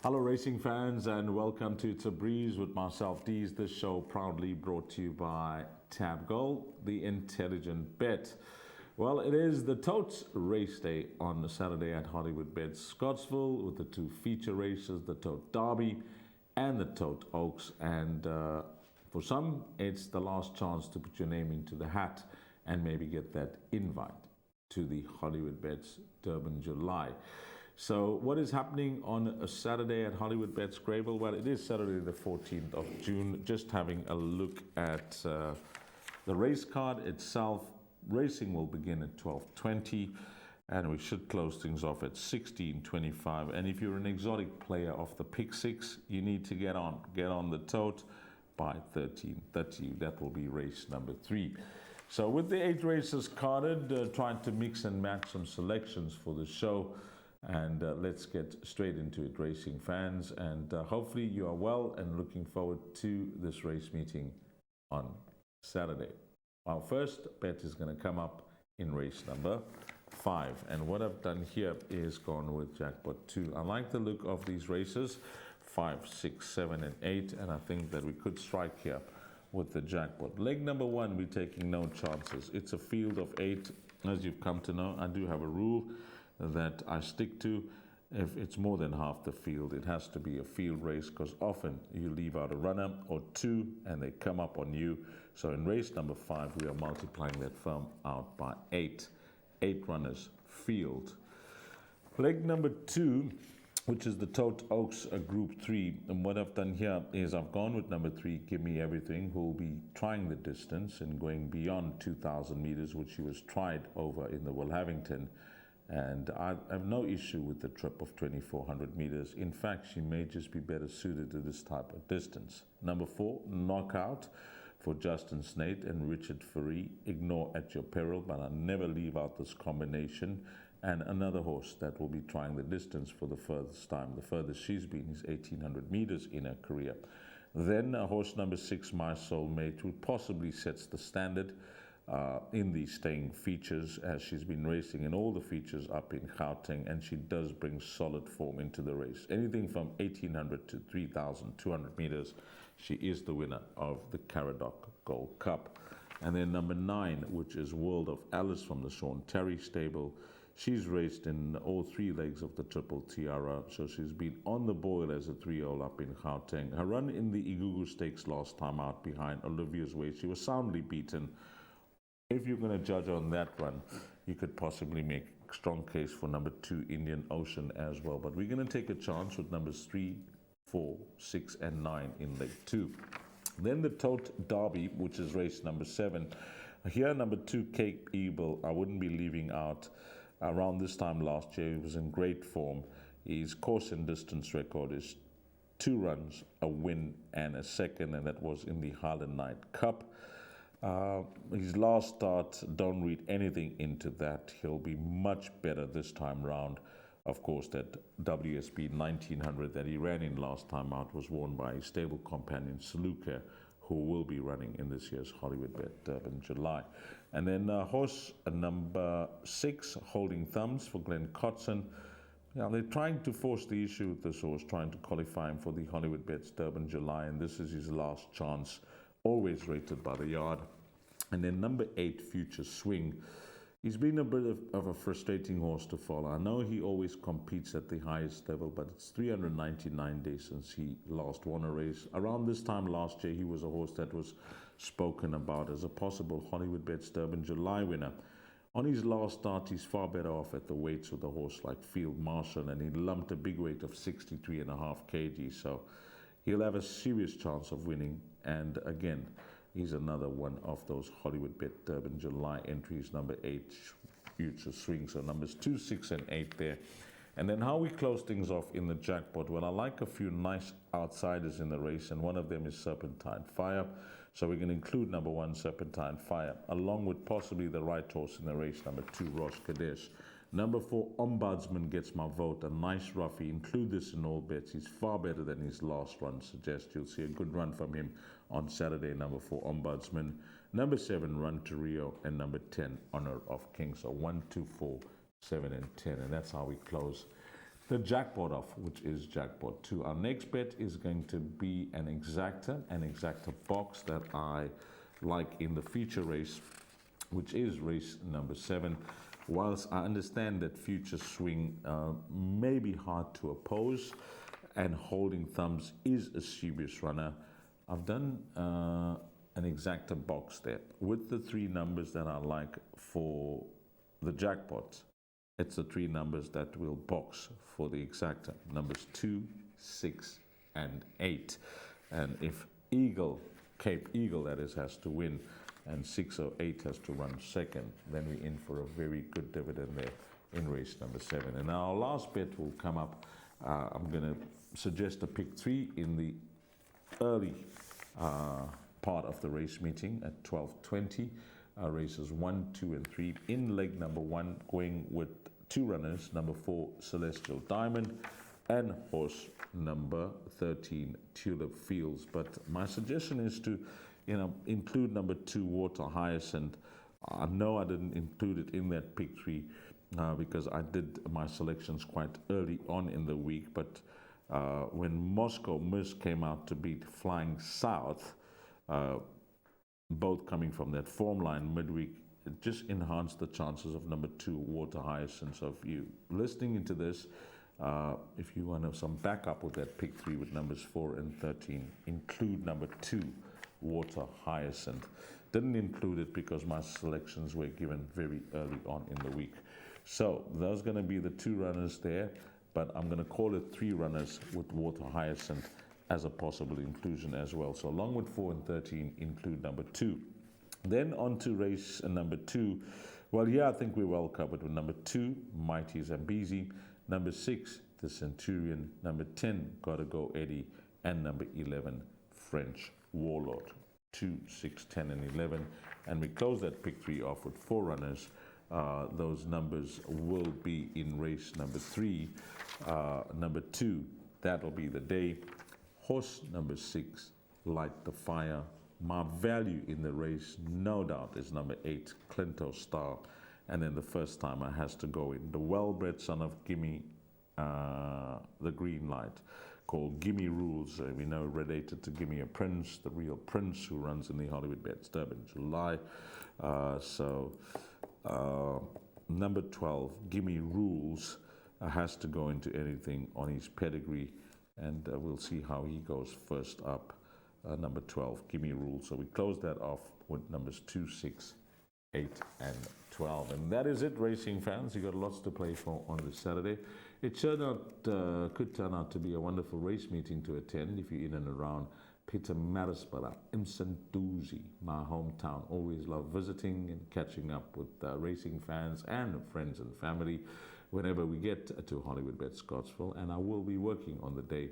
Hello racing fans and welcome to It's a Breeze with myself Deez. This show proudly brought to you by Tab Gold, the intelligent bet. Well, it is the Totes race day on Saturday at Hollywoodbets Scottsville with the two feature races, the Tote Derby and the Tote Oaks. And for some, it's the last chance to put your name into the hat and maybe get that invite to the Hollywoodbets Durbanville. So what is happening on a Saturday at Hollywoodbets Greyville? Well, it is Saturday the 14th of June. Just having a look at the race card itself. Racing will begin at 12:20 and we should close things off at 16:25. And if you're an exotic player of the pick six, you need to get on the tote by 13:30. That will be race number 3. So with the 8 races carded, trying to mix and match some selections for the show. And let's get straight into it, racing fans. And hopefully you are well and looking forward to this race meeting on Saturday. Our first bet is going to come up in race number 5. And what I've done here is gone with jackpot 2. I like the look of these races, 5, 6, 7, and 8. And I think that we could strike here with the jackpot. Leg number 1, we're taking no chances. It's a field of 8. As you've come to know, I do have a rule that I stick to. If it's more than half the field, it has to be a field race, because often you leave out a runner or 2 and they come up on you. So in race number 5, we are multiplying that firm out by 8. 8 runners field. Leg number 2, which is the Tote Oaks Group 3. And what I've done here is I've gone with number 3, Give Me Everything, who will be trying the distance and going beyond 2,000 meters, which she was tried over in the Willhavington. And I have no issue with the trip of 2,400 meters. In fact, she may just be better suited to this type of distance. Number 4, Knockout for Justin Snate and Richard Ferree. Ignore At Your Peril, but I never leave out this combination. And another horse that will be trying the distance for the furthest time. The furthest she's been is 1,800 meters in her career. Then horse number 6, My Soulmate, who possibly sets the standard in the staying features, as she's been racing in all the features up in Gauteng, and she does bring solid form into the race. Anything from 1,800 to 3,200 meters, she is the winner of the Caradoc Gold Cup. And then number 9, which is World of Alice from the Sean Terry stable. She's raced in all 3 legs of the Triple Tiara, so she's been on the boil as a 3-year-old up in Gauteng. Her run in the Igugu Stakes last time out behind Olivia's Way, she was soundly beaten. If you're going to judge on that run, you could possibly make a strong case for number 2, Indian Ocean as well. But we're going to take a chance with numbers 3, 4, 6, and 9 in leg 2. Then the Tote Derby, which is race number 7. Here, number 2, Cape Eagle, I wouldn't be leaving out. Around this time last year, he was in great form. His course and distance record is 2 runs, a win, and a second, and that was in the Highland Night Cup. His last start, don't read anything into that. He'll be much better this time round. Of course, that WSB 1900 that he ran in last time out was won by his stable companion Saluka, who will be running in this year's Hollywoodbets Durbanville. And then horse number 6, Holding Thumbs for Glenn Cotson. Now, they're trying to force the issue with this horse, trying to qualify him for the Hollywoodbets Durbanville, and this is his last chance. Always rated by the yard. And then number 8, Future Swing. He's been a bit of a frustrating horse to follow. I know he always competes at the highest level, but it's 399 days since he last won a race. Around this time last year, he was a horse that was spoken about as a possible Hollywoodbets Durbanville winner. On his last start, he's far better off at the weights with a horse like Field Marshal, and he lumped a big weight of 63.5 kg. So he'll have a serious chance of winning. And again, he's another one of those Hollywoodbets Durbanville entries, number 8, Future Swing. So numbers 2, 6, and 8 there. And then how we close things off in the jackpot. Well, I like a few nice outsiders in the race, and one of them is Serpentine Fire. So we're going to include number 1, Serpentine Fire, along with possibly the right horse in the race, number 2, Rosh Kadesh. Number 4, Ombudsman gets my vote. A nice roughie. Include this in all bets. He's far better than his last run suggests. You'll see a good run from him on Saturday. Number 4, Ombudsman. Number 7, Run to Rio. And number 10, Honor of King. So 1, 2, 4, 7, and 10. And that's how we close the jackpot off, which is jackpot 2. Our next bet is going to be an exacta box that I like in the feature race, which is race number 7. Whilst I understand that future swing may be hard to oppose and holding thumbs is a serious runner, I've done an exacta box there with the 3 numbers that I like for the jackpot. It's the 3 numbers that will box for the exacta, numbers 2, 6, and 8. And if Cape Eagle that is, has to win, and 6 or 8 has to run second, then we're in for a very good dividend there in race number 7. And now our last bet will come up. I'm going to suggest a pick 3 in the early part of the race meeting at 12:20. Races 1, 2, and 3. In leg number 1, going with 2 runners, number 4, Celestial Diamond, and horse number 13, Tulip Fields. But my suggestion is to, include number 2, Water Hyacinth. I know I didn't include it in that pick 3 because I did my selections quite early on in the week. But when Moscow Miss came out to beat Flying South, both coming from that form line midweek, it just enhanced the chances of number 2, Water Hyacinth. So if you listening into this, if you want to have some backup with that pick 3 with numbers 4 and 13, include number 2, Water Hyacinth. Didn't include it because my selections were given very early on in the week. So those are going to be the 2 runners there, but I'm going to call it 3 runners with Water Hyacinth as a possible inclusion as well. So along with 4 and 13, include number 2. Then on to race number 2. Well, here I think we're well covered with number 2, Mighty Zambezi, number 6, the Centurion, number 10, Gotta Go Eddie, and number 11, French Warlord. 2, 6, 10, and 11. And we close that pick 3 off with 4 runners. Those numbers will be in race number 3. Number 2, that'll be the day. Horse number 6, Light the Fire. My value in the race, no doubt, is number 8, Clinto Star. And then the first timer has to go in the well-bred son of Gimme the Green Light, called Gimme Rules. We know related to Gimme a Prince, the real prince who runs in the Hollywoodbets Durbanville, July. Number 12, Gimme Rules, has to go into anything on his pedigree. And we'll see how he goes first up. Number 12, Gimme Rules. So we close that off with numbers 2, 6, 8, and 12. And that is it, racing fans. You got lots to play for on this Saturday. It could turn out to be a wonderful race meeting to attend if you're in and around Pietermaritzburg, Msentuzi, my hometown. Always love visiting and catching up with racing fans and friends and family whenever we get to Hollywoodbets Scottsville, and I will be working on the day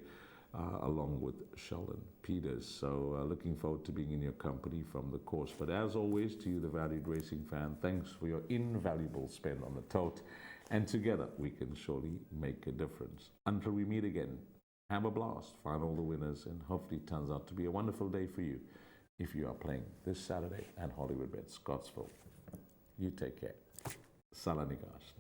along with Sheldon Peters. So looking forward to being in your company from the course. But as always, to you, the valued racing fan, thanks for your invaluable spend on the tote, and together we can surely make a difference. Until we meet again, have a blast, find all the winners, and hopefully it turns out to be a wonderful day for you if you are playing this Saturday at Hollywoodbets Scottsville. You take care. Salanigash.